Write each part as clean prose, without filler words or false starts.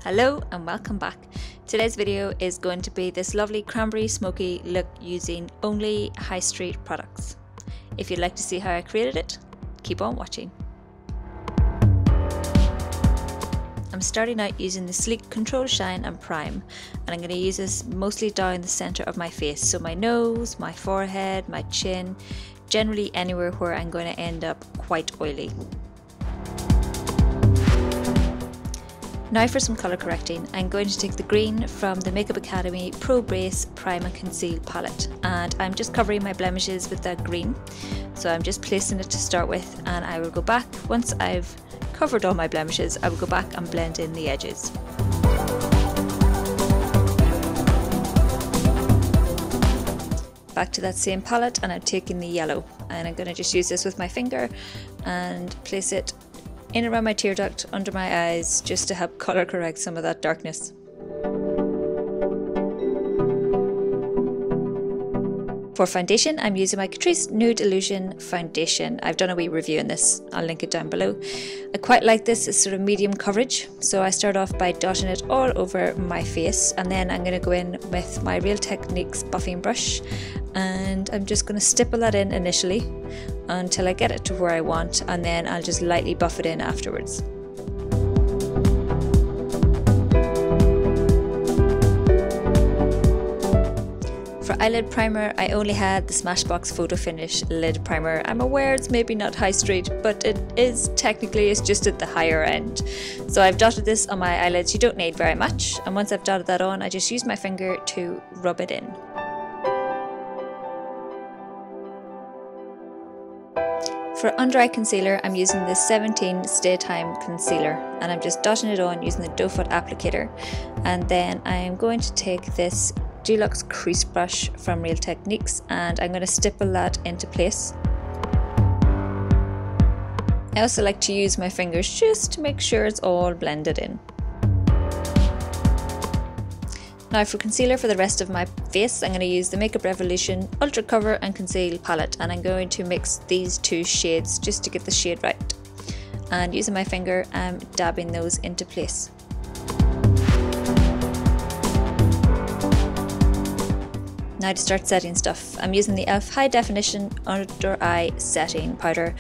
Hello and welcome back. Today's video is going to be this lovely cranberry smoky look using only high street products. If you'd like to see how I created it, keep on watching. I'm starting out using the Sleek Control Shine and Prime, and I'm going to use this mostly down the centre of my face, so my nose, my forehead, my chin, generally anywhere where I'm going to end up quite oily. Now for some colour correcting, I'm going to take the green from the Makeup Academy Pro Base Prime and Conceal palette, and I'm just covering my blemishes with that green. So I'm just placing it to start with, and I will go back, once I've covered all my blemishes, I will go back and blend in the edges. Back to that same palette, and I'm taking the yellow, and I'm going to just use this with my finger and place it in around my tear duct, under my eyes, just to help colour correct some of that darkness. For foundation, I'm using my Catrice Nude Illusion foundation. I've done a wee review on this, I'll link it down below. I quite like this, it's sort of medium coverage, so I start off by dotting it all over my face, and then I'm going to go in with my Real Techniques buffing brush, and I'm just going to stipple that in initially until I get it to where I want, and then I'll just lightly buff it in afterwards. For eyelid primer, I only had the Smashbox Photo Finish lid primer. I'm aware it's maybe not high street, but it is technically, it's just at the higher end. So I've dotted this on my eyelids. You don't need very much, and once I've dotted that on, I just use my finger to rub it in. For under eye concealer, I'm using the 17 Stay Time Concealer, and I'm just dotting it on using the doe foot applicator, and then I'm going to take this Deluxe crease brush from Real Techniques, and I'm going to stipple that into place. I also like to use my fingers just to make sure it's all blended in. Now for concealer for the rest of my face, I'm going to use the Makeup Revolution Ultra Cover and Conceal palette, and I'm going to mix these two shades just to get the shade right. And using my finger, I'm dabbing those into place. Now to start setting stuff, I'm using the e.l.f. High Definition Under Eye Setting Powder.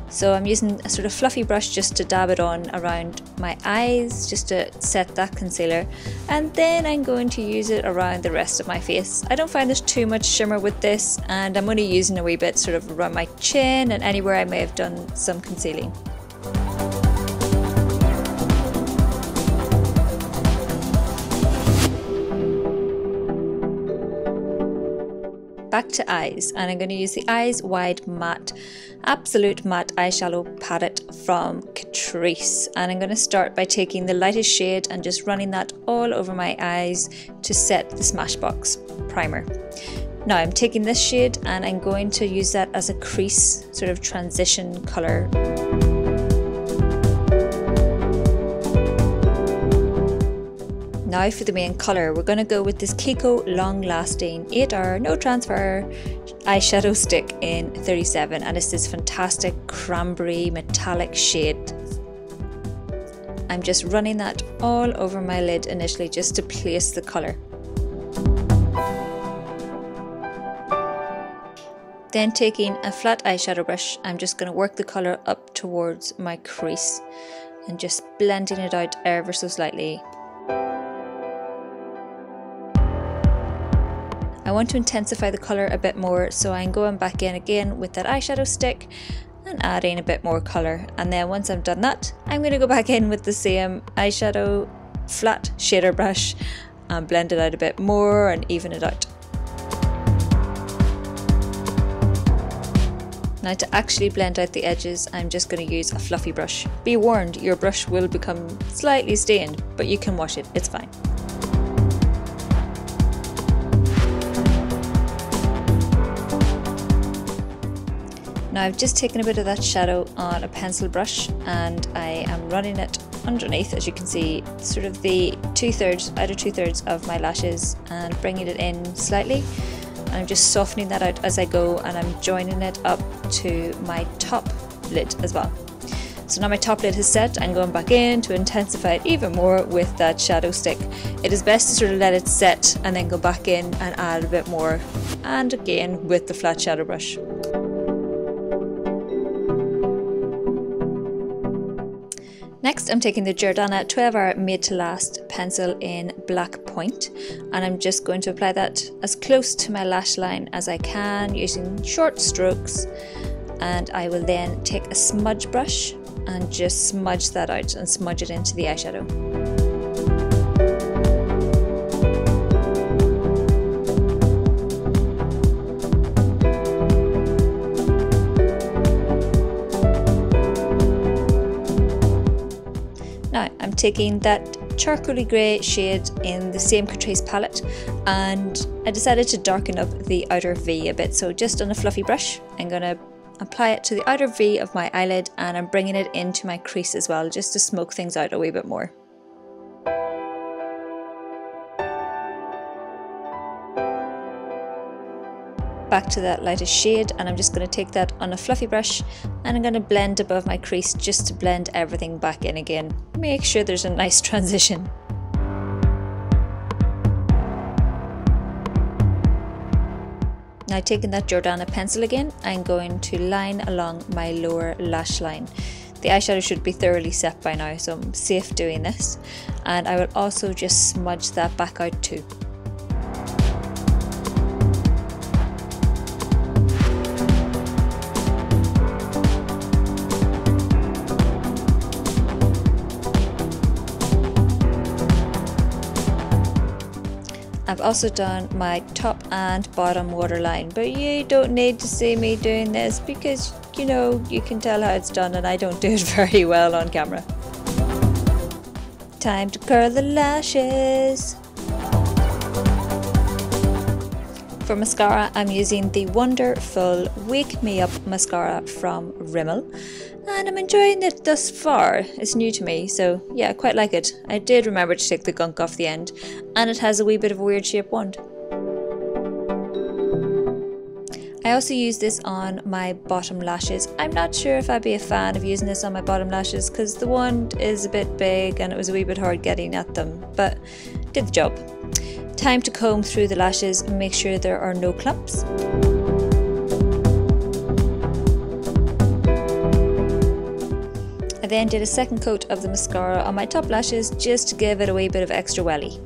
So I'm using a sort of fluffy brush just to dab it on around my eyes, just to set that concealer, and then I'm going to use it around the rest of my face. I don't find there's too much shimmer with this, and I'm only using a wee bit sort of around my chin and anywhere I may have done some concealing. Back to eyes, and I'm going to use the Eyes Wide Matte Absolute Matte Eyeshadow Palette from Catrice, and I'm going to start by taking the lightest shade and just running that all over my eyes to set the Smashbox primer. Now I'm taking this shade and I'm going to use that as a crease sort of transition colour. Now for the main colour, we're going to go with this Kiko Long Lasting 8 Hour No Transfer eyeshadow stick in 37, and it's this fantastic cranberry metallic shade. I'm just running that all over my lid initially just to place the colour. Then taking a flat eyeshadow brush, I'm just going to work the colour up towards my crease and just blending it out ever so slightly. I want to intensify the colour a bit more, so I'm going back in again with that eyeshadow stick and adding a bit more colour, and then once I've done that, I'm going to go back in with the same eyeshadow flat shader brush and blend it out a bit more and even it out. Now to actually blend out the edges, I'm just going to use a fluffy brush. Be warned, your brush will become slightly stained, but you can wash it, it's fine. Now I've just taken a bit of that shadow on a pencil brush, and I am running it underneath, as you can see, sort of the outer two-thirds of my lashes, and bringing it in slightly. And I'm just softening that out as I go, and I'm joining it up to my top lid as well. So now my top lid has set, I'm going back in to intensify it even more with that shadow stick. It is best to sort of let it set and then go back in and add a bit more, and again with the flat shadow brush. Next, I'm taking the Jordana 12-hour Made to Last pencil in black point, and I'm just going to apply that as close to my lash line as I can using short strokes, and I will then take a smudge brush and just smudge that out and smudge it into the eyeshadow. Now I'm taking that charcoaly grey shade in the same Catrice palette, and I decided to darken up the outer V a bit, so just on a fluffy brush I'm going to apply it to the outer V of my eyelid, and I'm bringing it into my crease as well just to smoke things out a wee bit more. Back to that lighter shade, and I'm just going to take that on a fluffy brush and I'm going to blend above my crease just to blend everything back in again. Make sure there's a nice transition. Now taking that Jordana pencil again, I'm going to line along my lower lash line. The eyeshadow should be thoroughly set by now, so I'm safe doing this, and I will also just smudge that back out too. I've also done my top and bottom waterline, but you don't need to see me doing this because, you know, you can tell how it's done and I don't do it very well on camera. Time to curl the lashes. For mascara, I'm using the Wonderful Wake Me Up mascara from Rimmel, and I'm enjoying it thus far. It's new to me, so yeah, I quite like it. I did remember to take the gunk off the end, and it has a wee bit of a weird shaped wand. I also use this on my bottom lashes. I'm not sure if I'd be a fan of using this on my bottom lashes because the wand is a bit big and it was a wee bit hard getting at them, but did the job. Time to comb through the lashes and make sure there are no clumps. I then did a second coat of the mascara on my top lashes just to give it a wee bit of extra welly.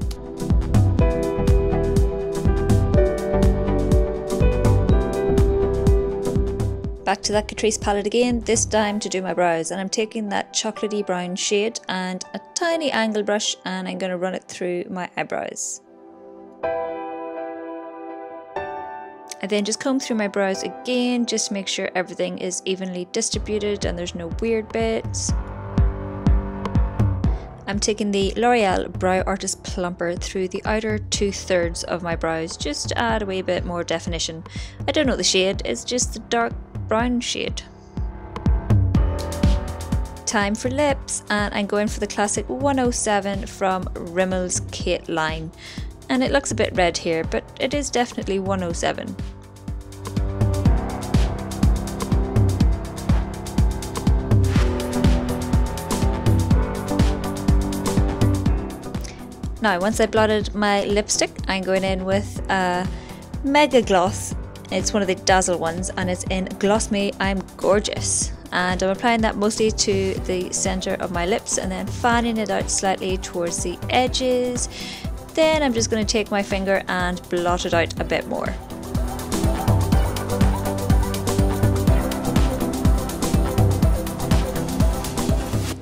Back to that Catrice palette again, this time to do my brows, and I'm taking that chocolatey brown shade and a tiny angle brush and I'm going to run it through my eyebrows. I then just comb through my brows again just to make sure everything is evenly distributed and there's no weird bits. I'm taking the L'Oreal Brow Artist Plumper through the outer 2/3 of my brows just to add a wee bit more definition. I don't know the shade, it's just the dark brown shade. Time for lips, and I'm going for the classic 107 from Rimmel's Kate line. And it looks a bit red here, but it is definitely 107. Now, once I blotted my lipstick, I'm going in with a Mega Gloss. It's one of the Dazzle ones, and it's in Gloss Me I'm Gorgeous. And I'm applying that mostly to the center of my lips and then fanning it out slightly towards the edges. Then I'm just going to take my finger and blot it out a bit more.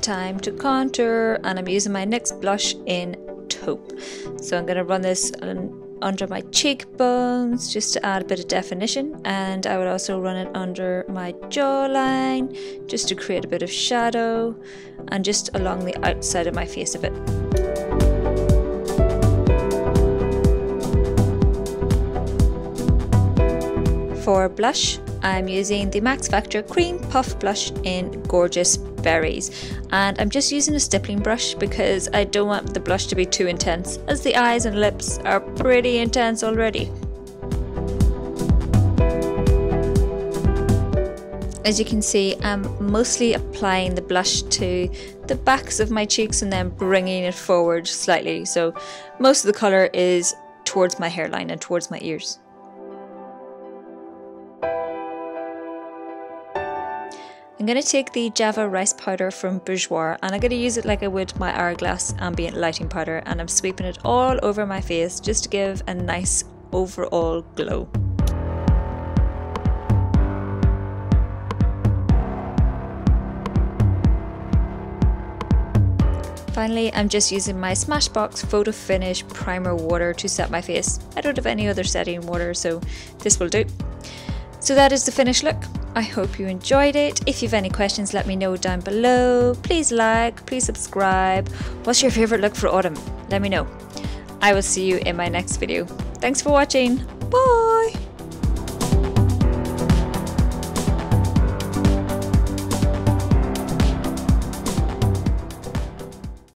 Time to contour, and I'm using my NYX blush in Taupe. So I'm going to run this under my cheekbones just to add a bit of definition, and I would also run it under my jawline just to create a bit of shadow, and just along the outside of my face a bit. For blush, I'm using the Max Factor Cream Puff Blush in Gorgeous Berries, and I'm just using a stippling brush because I don't want the blush to be too intense, as the eyes and lips are pretty intense already. As you can see, I'm mostly applying the blush to the backs of my cheeks and then bringing it forward slightly. So most of the colour is towards my hairline and towards my ears. I'm going to take the Java rice powder from Bourjois and I'm going to use it like I would my Hourglass ambient lighting powder, and I'm sweeping it all over my face just to give a nice overall glow. Finally, I'm just using my Smashbox Photo Finish Primer Water to set my face. I don't have any other setting water, so this will do. So that is the finished look. I hope you enjoyed it. If you have any questions, let me know down below. Please like, please subscribe. What's your favourite look for autumn? Let me know. I will see you in my next video. Thanks for watching. Bye!